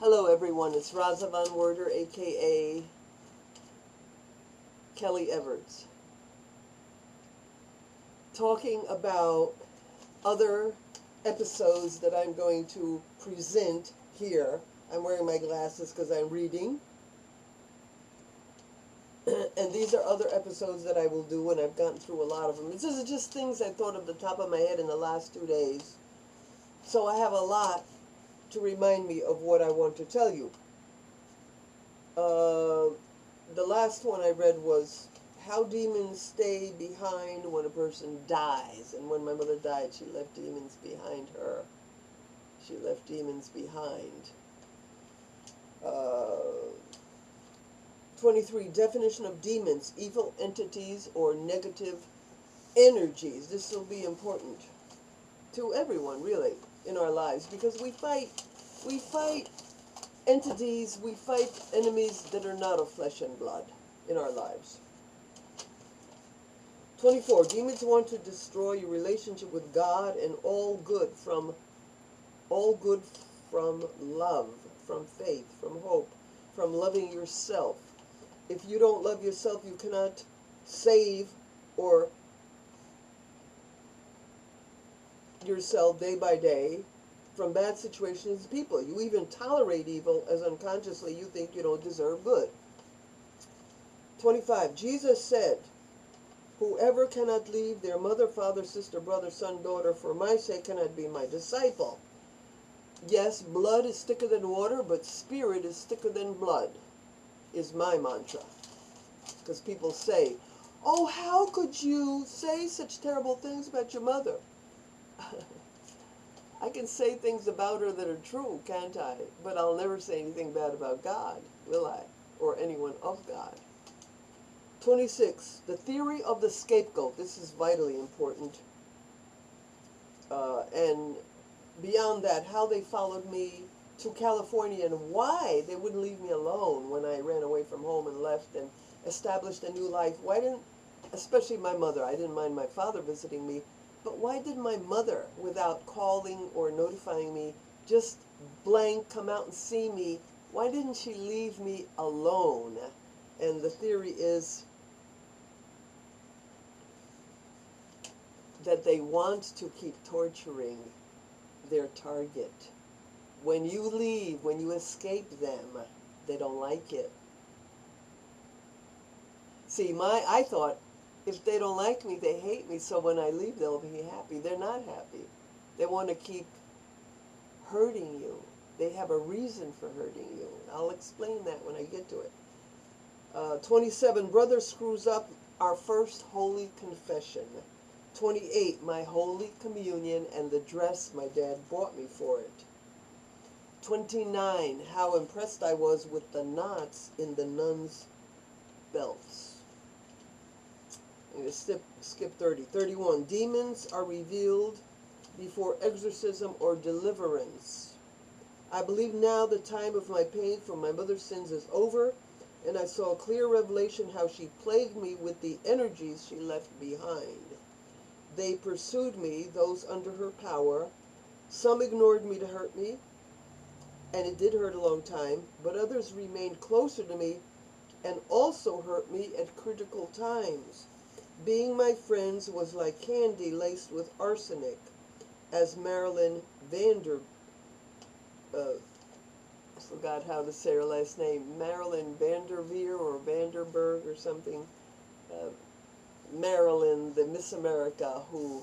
Hello everyone, it's Raza Von Werder, aka Kelly Everts, talking about other episodes that I'm going to present here. I'm wearing my glasses because I'm reading. And these are other episodes that I will do, and I've gotten through a lot of them. This is just things I thought of the top of my head in the last 2 days. So I have a lot to remind me of what I want to tell you. The last one I read was how demons stay behind when a person dies. And when my mother died, she left demons behind her. She left demons behind. 23, definition of demons, evil entities or negative energies. This will be important to everyone, really, in our lives, because we fight entities, we fight enemies that are not of flesh and blood in our lives. 24, demons want to destroy your relationship with God and all good from love, from faith, from hope, from loving yourself. If you don't love yourself, you cannot save or yourself day by day from bad situations and people. You even tolerate evil as unconsciously you think you don't deserve good. 25, Jesus said, whoever cannot leave their mother, father, sister, brother, son, daughter for my sake cannot be my disciple. Yes, blood is thicker than water, but spirit is thicker than blood, is my mantra. Because people say, oh, how could you say such terrible things about your mother? I can say things about her that are true, can't I? But I'll never say anything bad about God, will I? Or anyone of God. 26, the theory of the scapegoat. This is vitally important. And beyond that, how they followed me to California and why they wouldn't leave me alone when I ran away from home and left and established a new life. Why didn't, especially my mother, I didn't mind my father visiting me, but why did my mother, without calling or notifying me, just blank come out and see me? Why didn't she leave me alone? And the theory is that they want to keep torturing their target. When you leave, when you escape them, they don't like it. See, I thought, if they don't like me, they hate me, so when I leave, they'll be happy. They're not happy. They want to keep hurting you. They have a reason for hurting you. I'll explain that when I get to it. 27, brother screws up our first holy confession. 28, my holy communion and the dress my dad bought me for it. 29, how impressed I was with the knots in the nuns' belts. I'm going to skip 30. 31, demons are revealed before exorcism or deliverance. I believe now the time of my pain for my mother's sins is over, and I saw a clear revelation how she plagued me with the energies she left behind. They pursued me, those under her power. Some ignored me to hurt me, and it did hurt a long time, but others remained closer to me and also hurt me at critical times. Being my friends was like candy laced with arsenic, as Marilyn I forgot how to say her last name, Marilyn Vanderveer or Vanderberg or something. Marilyn, the Miss America, who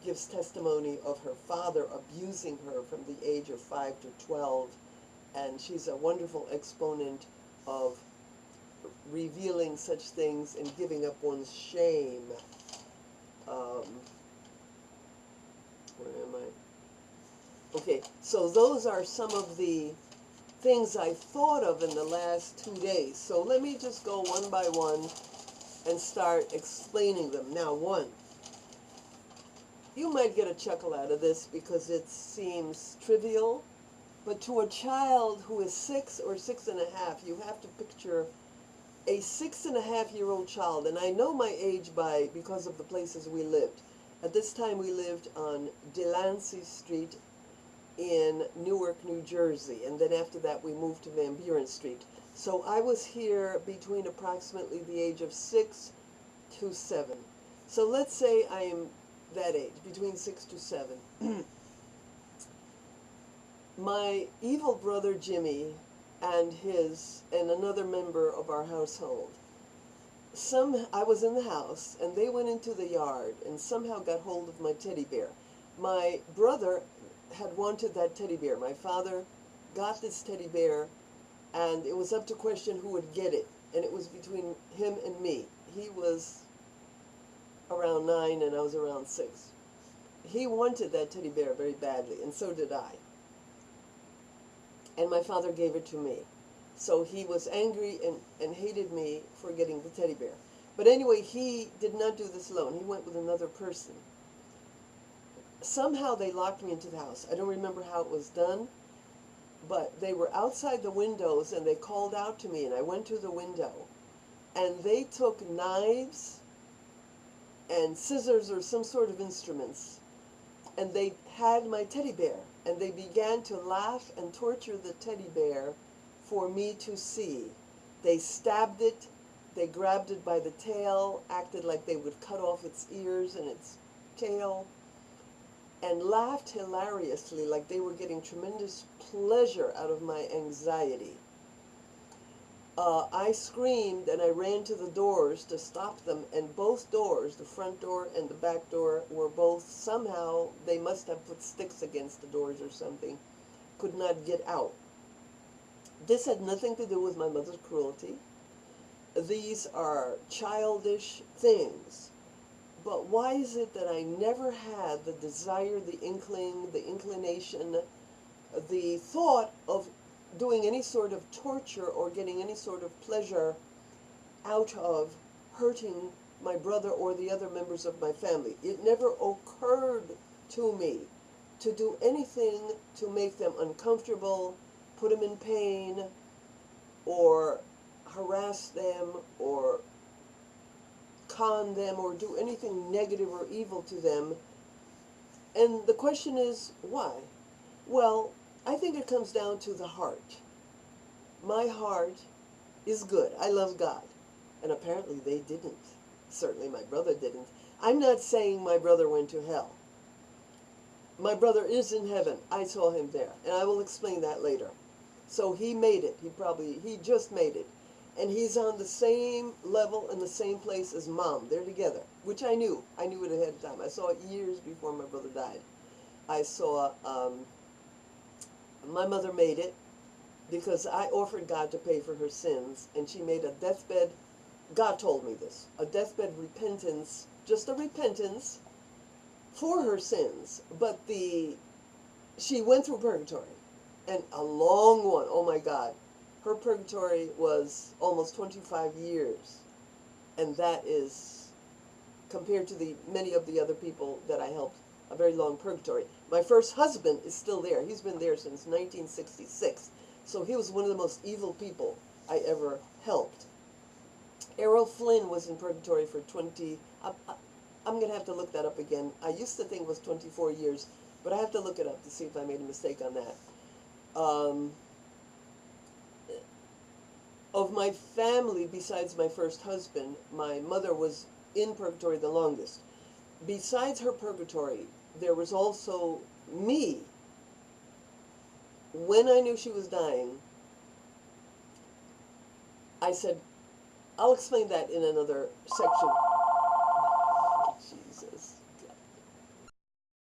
gives testimony of her father abusing her from the age of 5 to 12. And she's a wonderful exponent of revealing such things and giving up one's shame. Where am I? Okay, so those are some of the things I thought of in the last 2 days. So let me just go one by one and start explaining them. Now, 1, you might get a chuckle out of this because it seems trivial, but to a child who is 6 or 6.5, you have to picture a 6.5-year-old child, and I know my age because of the places we lived. At this time we lived on Delancey Street in Newark, New Jersey, and then after that we moved to Van Buren Street. So I was here between approximately the age of 6 to 7. So let's say I am that age, between 6 to 7. My evil brother Jimmy and another member of our household, I was in the house and they went into the yard and somehow got hold of my teddy bear. My brother had wanted that teddy bear. My father got this teddy bear, and it was up to question who would get it, and it was between him and me. He was around 9 and I was around 6. He wanted that teddy bear very badly, and so did I. And my father gave it to me. So he was angry and hated me for getting the teddy bear. But anyway, he did not do this alone. He went with another person. Somehow they locked me into the house. I don't remember how it was done, but they were outside the windows and they called out to me, and I went to the window, and they took knives and scissors or some sort of instruments, and they had my teddy bear, and they began to laugh and torture the teddy bear for me to see. They stabbed it, they grabbed it by the tail, acted like they would cut off its ears and its tail, and laughed hilariously like they were getting tremendous pleasure out of my anxiety. I screamed and I ran to the doors to stop them, and both doors, the front door and the back door, were both somehow, they must have put sticks against the doors or something, could not get out. This had nothing to do with my mother's cruelty. These are childish things. But why is it that I never had the desire, the inkling, the inclination, the thought of doing any sort of torture or getting any sort of pleasure out of hurting my brother or the other members of my family? It never occurred to me to do anything to make them uncomfortable, put them in pain, or harass them, or con them, or do anything negative or evil to them. And the question is, why? Well, I think it comes down to the heart. My heart is good. I love God. And apparently they didn't. Certainly my brother didn't. I'm not saying my brother went to hell. My brother is in heaven. I saw him there. And I will explain that later. So he made it. He just made it. And he's on the same level in the same place as Mom. They're together, which I knew. I knew it ahead of time. I saw it years before my brother died. I saw my mother made it because I offered God to pay for her sins, and she made a deathbed, God told me this, a deathbed repentance, just a repentance for her sins. But she went through purgatory, and a long one. Oh my God. Her purgatory was almost 25 years, and that is, compared to many of the other people that I helped, a very long purgatory. My first husband is still there. He's been there since 1966, so he was one of the most evil people I ever helped. Errol Flynn was in purgatory for I'm going to have to look that up again. I used to think it was 24 years, but I have to look it up to see if I made a mistake on that. Of my family, besides my first husband, my mother was in purgatory the longest. Besides her purgatory, there was also me. When I knew she was dying, I said, I'll explain that in another section.